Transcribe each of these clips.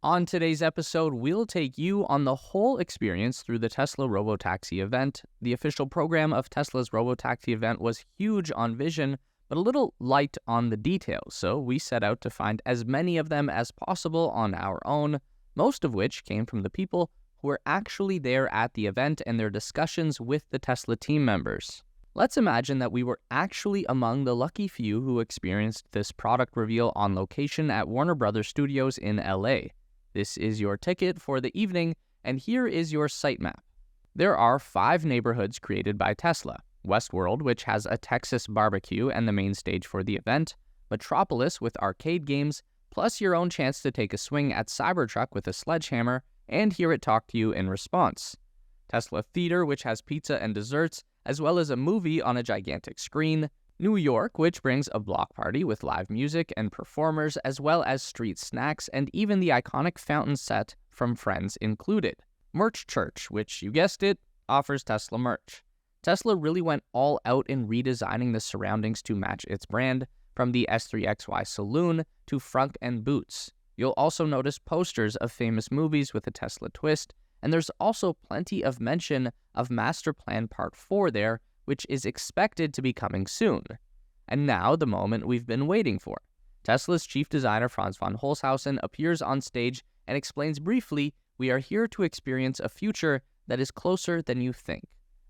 On today's episode, we'll take you on the whole experience through the Tesla Robotaxi event. The official program of Tesla's Robotaxi event was huge on vision, but a little light on the details, so we set out to find as many of them as possible on our own, most of which came from the people who were actually there at the event and their discussions with the Tesla team members. Let's imagine that we were actually among the lucky few who experienced this product reveal on location at Warner Brothers Studios in LA. This is your ticket for the evening, and here is your sitemap. There are 5 neighborhoods created by Tesla. Westworld, which has a Texas barbecue and the main stage for the event. Metropolis with arcade games, plus your own chance to take a swing at Cybertruck with a sledgehammer and hear it talk to you in response. Tesla Theater, which has pizza and desserts, as well as a movie on a gigantic screen. New York, which brings a block party with live music and performers, as well as street snacks, and even the iconic fountain set from Friends included. Merch Church, which, you guessed it, offers Tesla merch. Tesla really went all out in redesigning the surroundings to match its brand, from the S3XY Saloon to Frunk and Boots. You'll also notice posters of famous movies with a Tesla twist, and there's also plenty of mention of Master Plan Part 4 there, which is expected to be coming soon. And now, the moment we've been waiting for. Tesla's chief designer Franz von Holzhausen appears on stage and explains briefly, "We are here to experience a future that is closer than you think."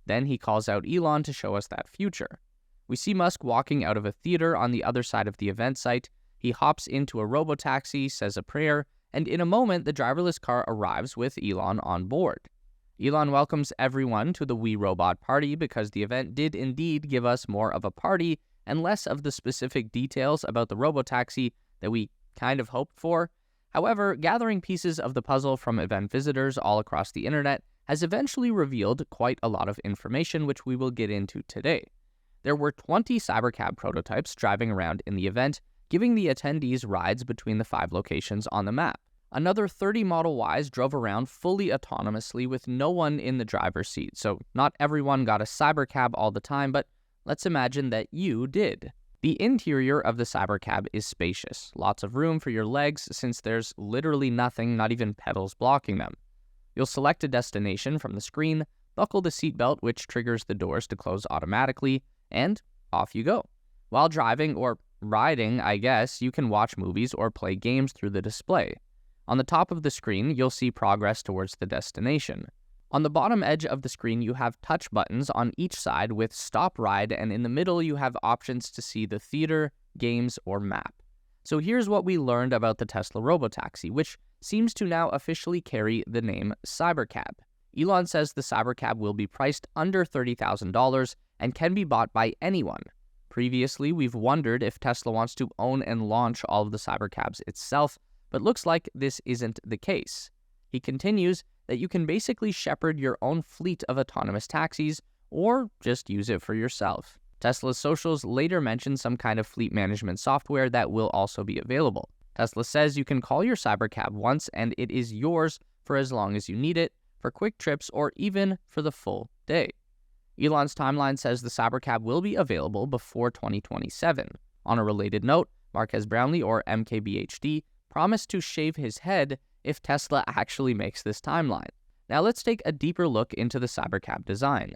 Then he calls out Elon to show us that future. We see Musk walking out of a theater on the other side of the event site. He hops into a robotaxi, says a prayer, and in a moment the driverless car arrives with Elon on board. Elon welcomes everyone to the We Robot party because the event did indeed give us more of a party and less of the specific details about the robotaxi that we kind of hoped for. However, gathering pieces of the puzzle from event visitors all across the internet has eventually revealed quite a lot of information, which we will get into today. There were 20 Cybercab prototypes driving around in the event, giving the attendees rides between the 5 locations on the map. Another 30 Model Ys drove around fully autonomously with no one in the driver's seat, so not everyone got a Cybercab all the time, but let's imagine that you did. The interior of the Cybercab is spacious, lots of room for your legs since there's literally nothing, not even pedals, blocking them. You'll select a destination from the screen, buckle the seatbelt which triggers the doors to close automatically, and off you go. While driving, or riding I guess, you can watch movies or play games through the display. On the top of the screen, you'll see progress towards the destination. On the bottom edge of the screen, you have touch buttons on each side with Stop Ride, and in the middle, you have options to see the theater, games, or map. So here's what we learned about the Tesla Robotaxi, which seems to now officially carry the name Cybercab. Elon says the Cybercab will be priced under $30,000 and can be bought by anyone. Previously, we've wondered if Tesla wants to own and launch all of the Cybercabs itself, but looks like this isn't the case. He continues that you can basically shepherd your own fleet of autonomous taxis, or just use it for yourself. Tesla's socials later mention some kind of fleet management software that will also be available. Tesla says you can call your Cybercab once and it is yours for as long as you need it, for quick trips, or even for the full day. Elon's timeline says the Cybercab will be available before 2027. On a related note, Marques Brownlee, or MKBHD, promised to shave his head if Tesla actually makes this timeline. Now let's take a deeper look into the Cybercab design.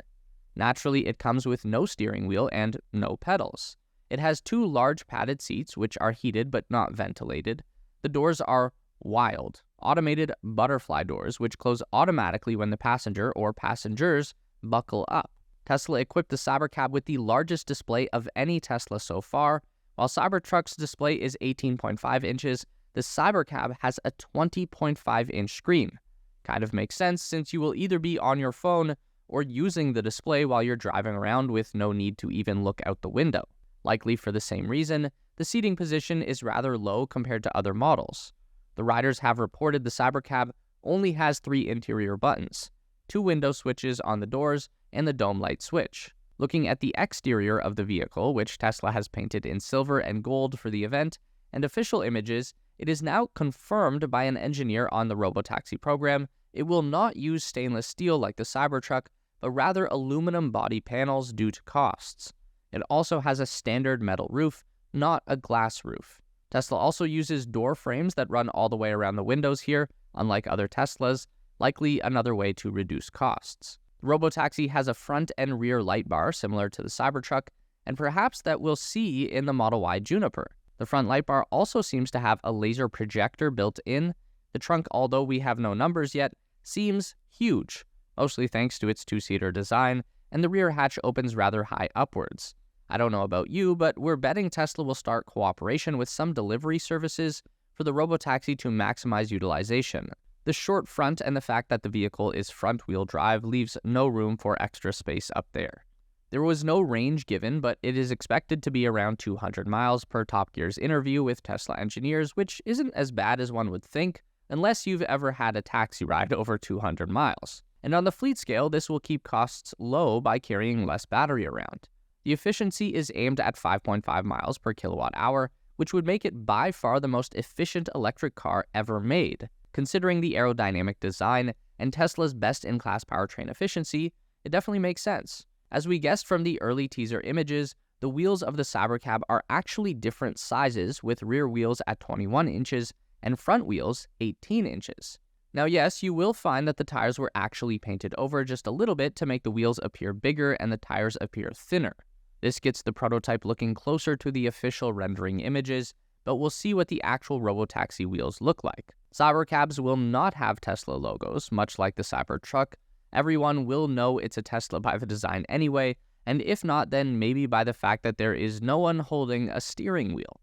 Naturally, it comes with no steering wheel and no pedals. It has 2 large padded seats which are heated but not ventilated. The doors are wild, automated butterfly doors which close automatically when the passenger or passengers buckle up. Tesla equipped the Cybercab with the largest display of any Tesla so far. While Cybertruck's display is 18.5 inches, the Cybercab has a 20.5-inch screen. Kind of makes sense since you will either be on your phone or using the display while you're driving around with no need to even look out the window. Likely for the same reason, the seating position is rather low compared to other models. The riders have reported the Cybercab only has 3 interior buttons, 2 window switches on the doors, and the dome light switch. Looking at the exterior of the vehicle, which Tesla has painted in silver and gold for the event, and official images, it is now confirmed by an engineer on the Robotaxi program it will not use stainless steel like the Cybertruck, but rather aluminum body panels due to costs. It also has a standard metal roof, not a glass roof. Tesla also uses door frames that run all the way around the windows here, unlike other Teslas, likely another way to reduce costs. The Robotaxi has a front and rear light bar similar to the Cybertruck, and perhaps that we'll see in the Model Y Juniper. The front light bar also seems to have a laser projector built in. The trunk, although we have no numbers yet, seems huge, mostly thanks to its two-seater design, and the rear hatch opens rather high upwards. I don't know about you, but we're betting Tesla will start cooperation with some delivery services for the Robotaxi to maximize utilization. The short front and the fact that the vehicle is front-wheel drive leaves no room for extra space up there. There was no range given, but it is expected to be around 200 miles per Top Gear's interview with Tesla engineers, which isn't as bad as one would think, unless you've ever had a taxi ride over 200 miles. And on the fleet scale, this will keep costs low by carrying less battery around. The efficiency is aimed at 5.5 miles per kilowatt hour, which would make it by far the most efficient electric car ever made. Considering the aerodynamic design and Tesla's best-in-class powertrain efficiency, it definitely makes sense. As we guessed from the early teaser images, the wheels of the Cybercab are actually different sizes, with rear wheels at 21 inches and front wheels 18 inches. Now yes, you will find that the tires were actually painted over just a little bit to make the wheels appear bigger and the tires appear thinner. This gets the prototype looking closer to the official rendering images, but we'll see what the actual Robotaxi wheels look like. Cybercabs will not have Tesla logos, much like the Cybertruck. Everyone will know it's a Tesla by the design anyway, and if not, then maybe by the fact that there is no one holding a steering wheel.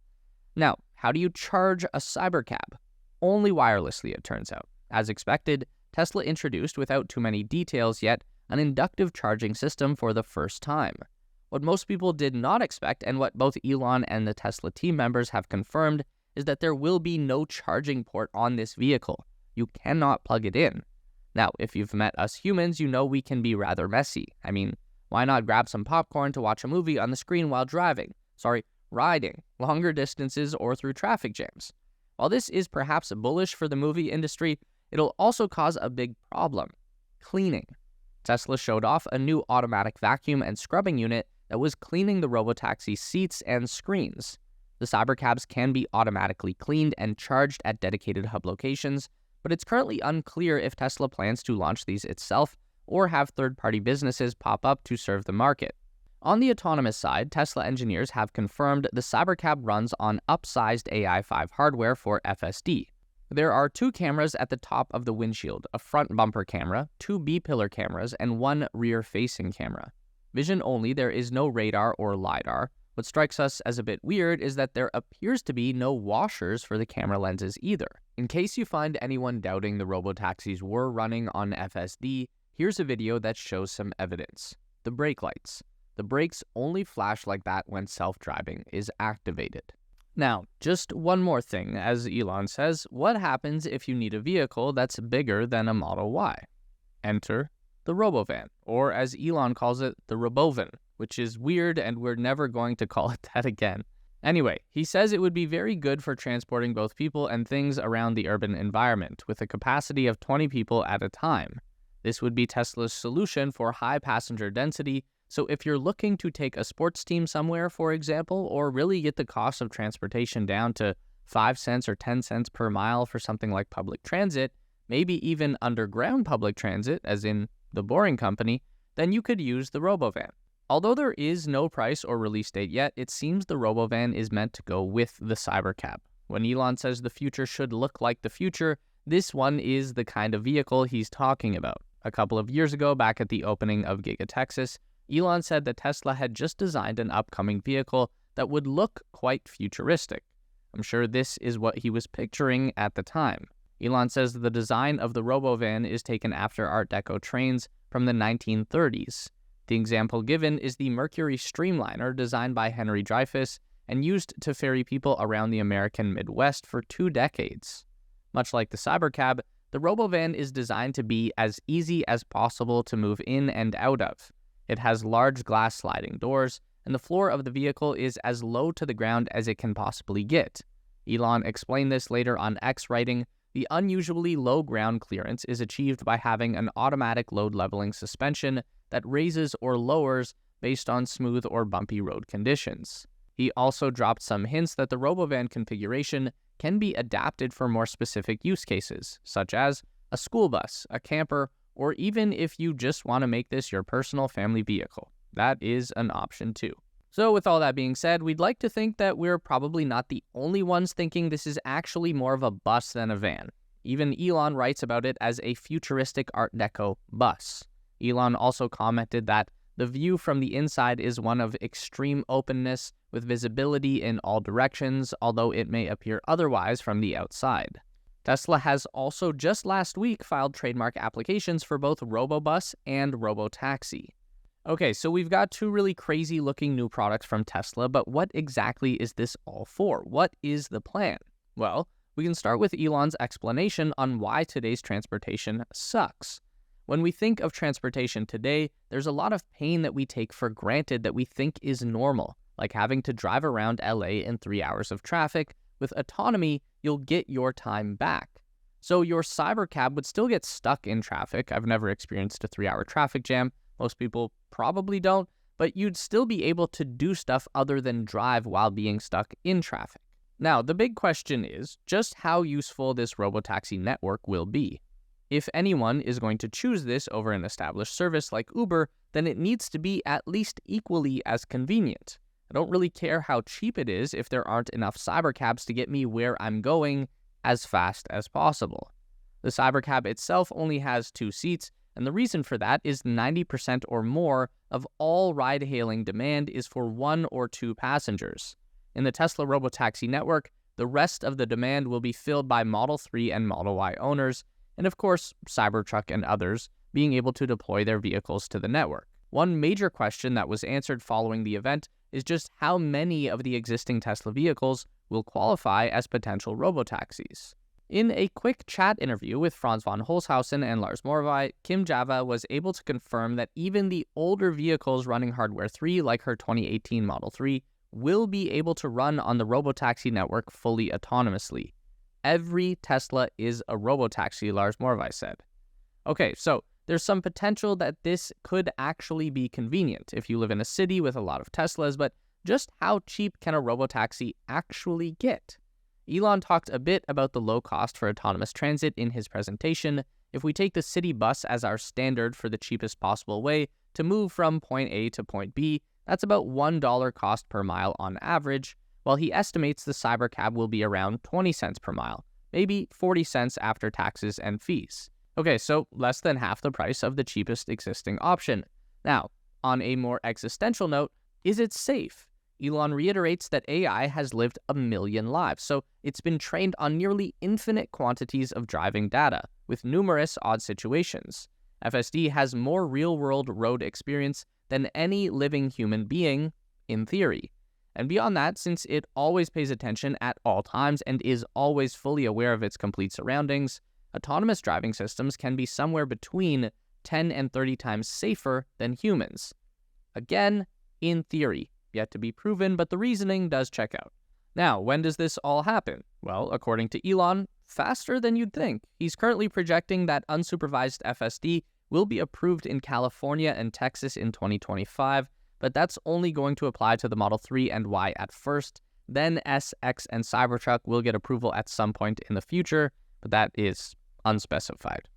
Now, how do you charge a Cybercab? Only wirelessly, it turns out. As expected, Tesla introduced, without too many details yet, an inductive charging system for the first time. What most people did not expect, and what both Elon and the Tesla team members have confirmed, is that there will be no charging port on this vehicle. You cannot plug it in. Now, if you've met us humans, you know we can be rather messy. I mean, why not grab some popcorn to watch a movie on the screen while riding longer distances or through traffic jams? While this is perhaps bullish for the movie industry, it'll also cause a big problem: cleaning. Tesla showed off a new automatic vacuum and scrubbing unit that was cleaning the Robotaxi seats and screens. The Cybercabs can be automatically cleaned and charged at dedicated hub locations, but it's currently unclear if Tesla plans to launch these itself or have third-party businesses pop up to serve the market. On the autonomous side, Tesla engineers have confirmed the Cybercab runs on upsized AI5 hardware for FSD. There are 2 cameras at the top of the windshield, a front bumper camera, 2 B-pillar cameras, and 1 rear-facing camera. Vision only, there is no radar or LiDAR. What strikes us as a bit weird is that there appears to be no washers for the camera lenses either. In case you find anyone doubting the Robotaxis were running on FSD, here's a video that shows some evidence. The brake lights. The brakes only flash like that when self-driving is activated. Now, just one more thing. As Elon says, what happens if you need a vehicle that's bigger than a Model Y? Enter the Robovan, or as Elon calls it, the Robovan, which is weird and we're never going to call it that again. Anyway, he says it would be very good for transporting both people and things around the urban environment, with a capacity of 20 people at a time. This would be Tesla's solution for high passenger density, so if you're looking to take a sports team somewhere, for example, or really get the cost of transportation down to 5 cents or 10 cents per mile for something like public transit, maybe even underground public transit, as in the Boring Company, then you could use the Robovan. Although there is no price or release date yet, it seems the Robovan is meant to go with the Cybercab. When Elon says the future should look like the future, this one is the kind of vehicle he's talking about. A couple of years ago, back at the opening of Giga Texas, Elon said that Tesla had just designed an upcoming vehicle that would look quite futuristic. I'm sure this is what he was picturing at the time. Elon says the design of the Robovan is taken after Art Deco trains from the 1930s. The example given is the Mercury Streamliner, designed by Henry Dreyfuss and used to ferry people around the American Midwest for 2 decades. Much like the Cybercab, the Robovan is designed to be as easy as possible to move in and out of. It has large glass sliding doors, and the floor of the vehicle is as low to the ground as it can possibly get. Elon explained this later on X, writing, "The unusually low ground clearance is achieved by having an automatic load leveling suspension that raises or lowers based on smooth or bumpy road conditions." He also dropped some hints that the Robovan configuration can be adapted for more specific use cases, such as a school bus, a camper, or even if you just want to make this your personal family vehicle. That is an option too. So with all that being said, we'd like to think that we're probably not the only ones thinking this is actually more of a bus than a van. Even Elon writes about it as a futuristic Art Deco bus. Elon also commented that the view from the inside is one of extreme openness with visibility in all directions, although it may appear otherwise from the outside. Tesla has also just last week filed trademark applications for both Robobus and Robotaxi. Okay, so we've got two really crazy looking new products from Tesla, but what exactly is this all for? What is the plan? Well, we can start with Elon's explanation on why today's transportation sucks. When we think of transportation today, there's a lot of pain that we take for granted that we think is normal, like having to drive around LA in 3 hours of traffic. With autonomy, you'll get your time back. So your Cybercab would still get stuck in traffic. I've never experienced a 3-hour traffic jam. Most people probably don't, but you'd still be able to do stuff other than drive while being stuck in traffic. Now, the big question is just how useful this robotaxi network will be. If anyone is going to choose this over an established service like Uber, then it needs to be at least equally as convenient. I don't really care how cheap it is if there aren't enough Cybercabs to get me where I'm going as fast as possible. The Cybercab itself only has 2 seats, and the reason for that is 90% or more of all ride-hailing demand is for 1 or 2 passengers. In the Tesla Robotaxi network, the rest of the demand will be filled by Model 3 and Model Y owners, and of course, Cybertruck and others being able to deploy their vehicles to the network. One major question that was answered following the event is just how many of the existing Tesla vehicles will qualify as potential robotaxis. In a quick chat interview with Franz von Holzhausen and Lars Morvai, Kim Java was able to confirm that even the older vehicles running Hardware 3, like her 2018 Model 3, will be able to run on the robotaxi network fully autonomously. Every Tesla is a robotaxi, Lars Morvai said. Okay, so there's some potential that this could actually be convenient if you live in a city with a lot of Teslas, but just how cheap can a robotaxi actually get? Elon talked a bit about the low cost for autonomous transit in his presentation. If we take the city bus as our standard for the cheapest possible way to move from point A to point B, that's about $1 cost per mile on average, while he estimates the Cybercab will be around 20 cents per mile, maybe 40 cents after taxes and fees. Okay, so less than half the price of the cheapest existing option. Now, on a more existential note, is it safe? Elon reiterates that AI has lived 1 million lives, so it's been trained on nearly infinite quantities of driving data, with numerous odd situations. FSD has more real-world road experience than any living human being, in theory. And beyond that, since it always pays attention at all times and is always fully aware of its complete surroundings, autonomous driving systems can be somewhere between 10 and 30 times safer than humans. Again, in theory, yet to be proven, but the reasoning does check out. Now, when does this all happen? Well, according to Elon, faster than you'd think. He's currently projecting that unsupervised FSD will be approved in California and Texas in 2025, but that's only going to apply to the Model 3 and Y at first. Then S, X, and Cybertruck will get approval at some point in the future, but that is unspecified.